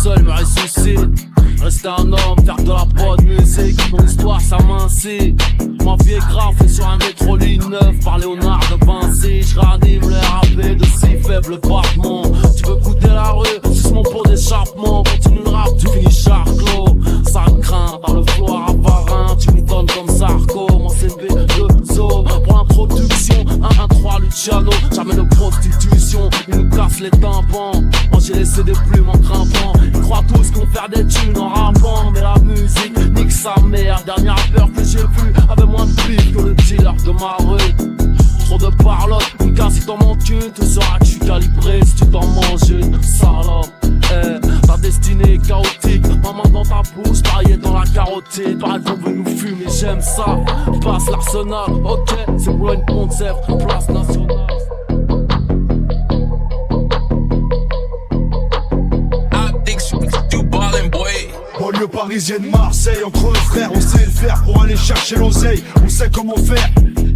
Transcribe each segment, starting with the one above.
seul me ressuscite. Rester un homme, faire de la bonne musique, mon histoire s'amincit. Ma vie est grave, fait sur un métro ligne 9 par Léonard de Vinci. Je réanime les rappels de si faible battement. Tu veux goûter la rue, c'est mon pot d'échappement. Continue le rap, tu finis charclos. Ça craint, dans le flow ravarin. Tu m'étonnes comme Sarko, moi c'est B2O. Pour l'introduction, 1-1-3 Luciano. Jamais de prostitution, ils nous cassent les tympans. Moi j'ai laissé des plumes en grimpant. Ils croient tous qu'on fait des thunes en rappant. Mais la musique nique sa mère. Dernier rappeur que j'ai vu avait moins de pif que le dealer de ma rue. Trop de parlotte, une casse si t'en manques une. Tu sauras que je suis calibré si tu t'en manges une. Salope, ta destinée est chaotique. Ma main dans ta bouche, taillée dans la carotide. Pareil qu'on veut nous fumer, j'aime ça. Passe l'arsenal, ok, c'est pour une concept, place nationale. Banlieue parisienne, Marseille, entre frères, on sait le faire pour aller chercher l'oseille, on sait comment faire.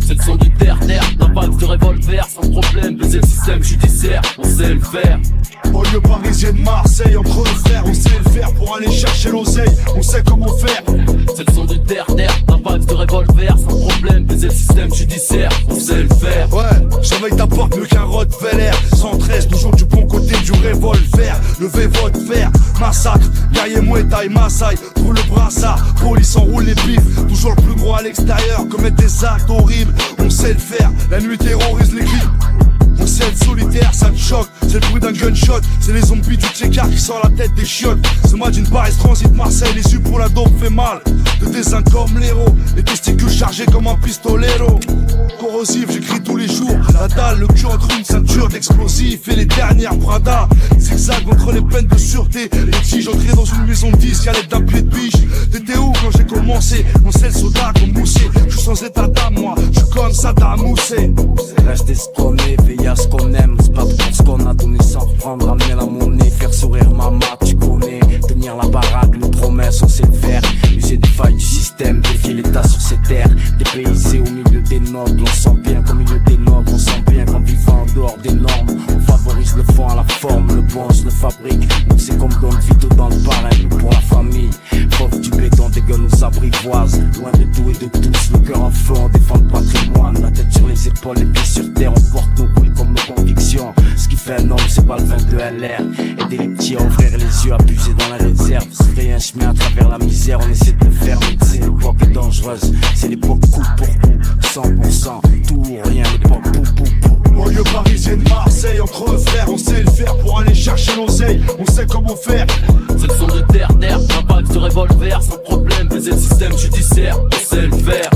C'est le son du terre-terre, la vague de revolver, sans problème, baiser le système judiciaire, on sait le faire. Banlieue parisienne, Marseille, entre frères, on sait le faire pour aller chercher l'oseille, on sait comment faire. C'est le son du terre-terre, la vague de revolver, sans problème, baiser le système judiciaire, on sait le faire. Ouais, surveille ta porte mieux qu'un Rottweiler, 113, toujours du bon côté du revolver. Levez votre fer, massacre, guerrier Muay Thai, Maasai, pour le brassard, police enroule les bifs, toujours le plus gros à l'extérieur, commettre des actes horribles, on sait le faire, la nuit terrorise les clips. On sait être solitaire, ça te choque, c'est le bruit d'un gunshot, c'est les zombies du Tchékar qui sortent la tête des chiottes. C'est moi d'une Paris Transit Marseille, les yeux pour la dope fait mal. De dessin comme l'héros, les testicules chargés comme un pistolero. Corrosif, j'écris tous les jours, la dalle, le cul entre une ceinture d'explosifs et les dernières Prada. Zigzag entre les peines de sûreté, les tiges entrées dans une maison de disque à l'aide d'un pied de biche. T'étais où quand j'ai commencé? On sait le soldat qu'on moussait, je suis sans état d'âme moi, je suis comme Saddam Hussein. Rester ce qu'on est, veiller à ce qu'on aime, se battre pour ce qu'on a donné sans reprendre, ramener la monnaie, faire sourire maman, tu connais, tenir la baraque, les promesses, on sait le faire, user des failles du système, défier l'état sur ces terres, dépaysé au milieu des nobles, on sent bien qu'au milieu des nobles, on sent bien qu'en vivant en dehors des normes, on favorise le fond à la forme, le bon on se le fabrique, nous c'est comme Don Vito dans le parrain, pour la famille, pauvre du béton, des gueules nous apprivoisent, loin de tout et de tous, le cœur en feu, on défend le patrimoine, la tête sur les épaules, les pieds sur terre, on porte nos bruits comme nos convictions. Ce qui fait un homme, c'est pas le 22 LR. Aider les petits à ouvrir les yeux, abuser dans la réserve. Se créer un chemin à travers la misère, on essaie de le faire, mais c'est l'époque est dangereuse. C'est l'époque coup pour coup, 100%, tout ou rien, l'époque pou. Banlieue parisienne, Marseille, entre frères, on sait le faire pour aller chercher l'oseille, on sait comment faire. C'est le son de terre-terre, la vague de revolver, sans problème, baiser le système judiciaire, on sait le faire.